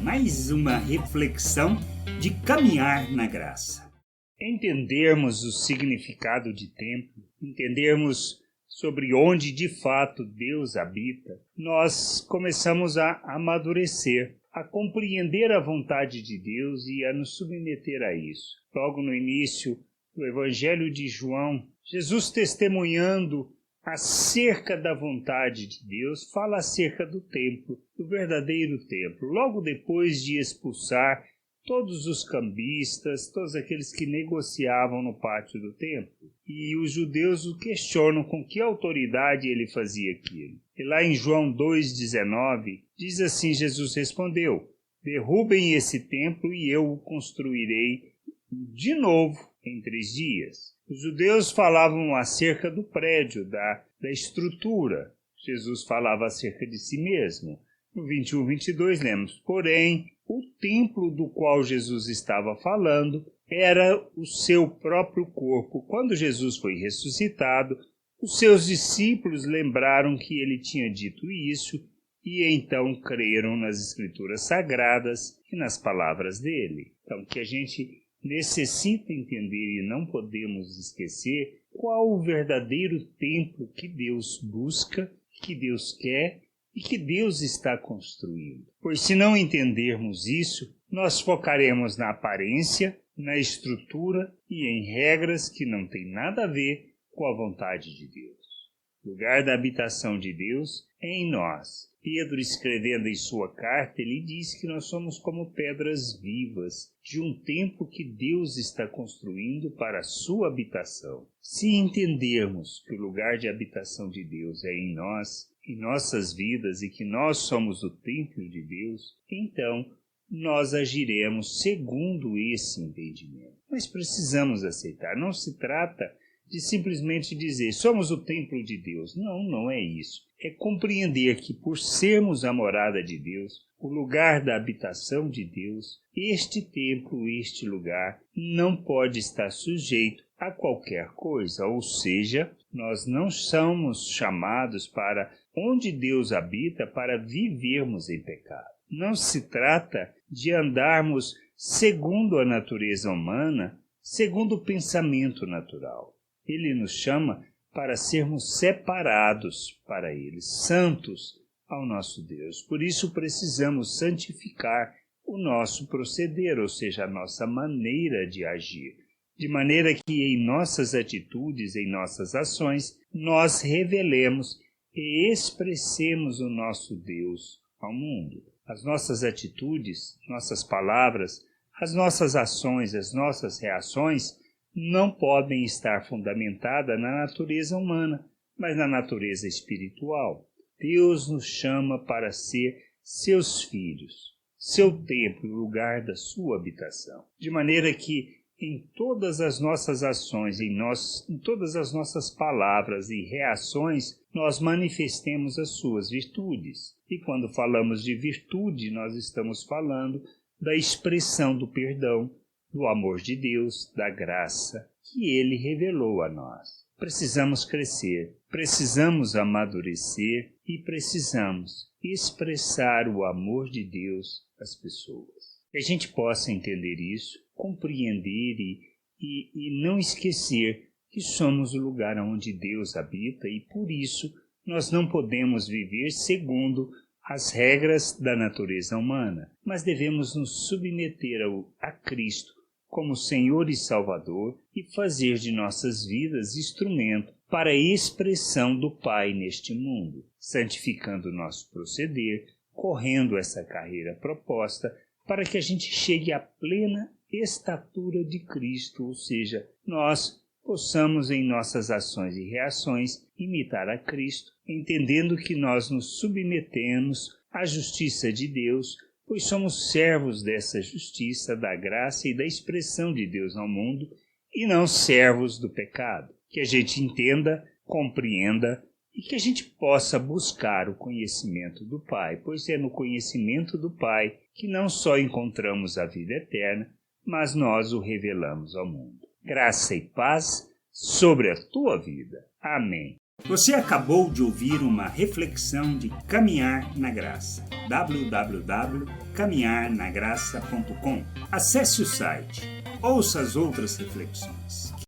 mais uma reflexão de caminhar na graça. Entendermos o significado de tempo, entendermos sobre onde de fato Deus habita, nós começamos a amadurecer, a compreender a vontade de Deus e a nos submeter a isso. Logo no início do Evangelho de João, Jesus testemunhando acerca da vontade de Deus, fala acerca do templo, do verdadeiro templo. Logo depois de expulsar todos os cambistas, todos aqueles que negociavam no pátio do templo. E os judeus o questionam com que autoridade ele fazia aquilo. E lá em João 2,19, diz assim, Jesus respondeu: derrubem esse templo e eu o construirei de novo em 3 dias. Os judeus falavam acerca do prédio, da estrutura. Jesus falava acerca de si mesmo. No 21, 22 lemos, porém, o templo do qual Jesus estava falando era o seu próprio corpo. Quando Jesus foi ressuscitado, os seus discípulos lembraram que ele tinha dito isso e então creram nas Escrituras Sagradas e nas palavras dele. Então, que a gente necessita entender e não podemos esquecer qual o verdadeiro templo que Deus busca, que Deus quer e que Deus está construindo. Pois se não entendermos isso, nós focaremos na aparência, na estrutura e em regras que não têm nada a ver com a vontade de Deus. O lugar da habitação de Deus é em nós. Pedro, escrevendo em sua carta, ele diz que nós somos como pedras vivas de um templo que Deus está construindo para a sua habitação. Se entendermos que o lugar de habitação de Deus é em nós, em nossas vidas, e que nós somos o templo de Deus, então nós agiremos segundo esse entendimento. Mas precisamos aceitar. Não se trata de simplesmente dizer, somos o templo de Deus. Não, não é isso. É compreender que por sermos a morada de Deus, o lugar da habitação de Deus, este templo, este lugar, não pode estar sujeito a qualquer coisa. Ou seja, nós não somos chamados para onde Deus habita para vivermos em pecado. Não se trata de andarmos segundo a natureza humana, segundo o pensamento natural. Ele nos chama para sermos separados para Ele, santos ao nosso Deus. Por isso precisamos santificar o nosso proceder, ou seja, a nossa maneira de agir, de maneira que em nossas atitudes, em nossas ações, nós revelemos e expressemos o nosso Deus ao mundo. As nossas atitudes, nossas palavras, as nossas ações, as nossas reações não podem estar fundamentadas na natureza humana, mas na natureza espiritual. Deus nos chama para ser seus filhos, seu templo, o lugar da sua habitação. De maneira que em todas as nossas ações, em todas as nossas palavras e reações, nós manifestemos as suas virtudes. E quando falamos de virtude, nós estamos falando da expressão do perdão, do amor de Deus, da graça que Ele revelou a nós. Precisamos crescer, precisamos amadurecer e precisamos expressar o amor de Deus às pessoas. Que a gente possa entender isso, compreender e não esquecer que somos o lugar onde Deus habita e por isso nós não podemos viver segundo as regras da natureza humana, mas devemos nos submeter a Cristo como Senhor e Salvador e fazer de nossas vidas instrumento para a expressão do Pai neste mundo, santificando o nosso proceder, correndo essa carreira proposta para que a gente chegue à plena estatura de Cristo, ou seja, nós possamos em nossas ações e reações imitar a Cristo, entendendo que nós nos submetemos à justiça de Deus, pois somos servos dessa justiça, da graça e da expressão de Deus ao mundo, e não servos do pecado. Que a gente entenda, compreenda e que a gente possa buscar o conhecimento do Pai, pois é no conhecimento do Pai que não só encontramos a vida eterna, mas nós o revelamos ao mundo. Graça e paz sobre a tua vida. Amém. Você acabou de ouvir uma reflexão de Caminhar na Graça. www.caminharnagraça.com. Acesse o site. Ouça as outras reflexões.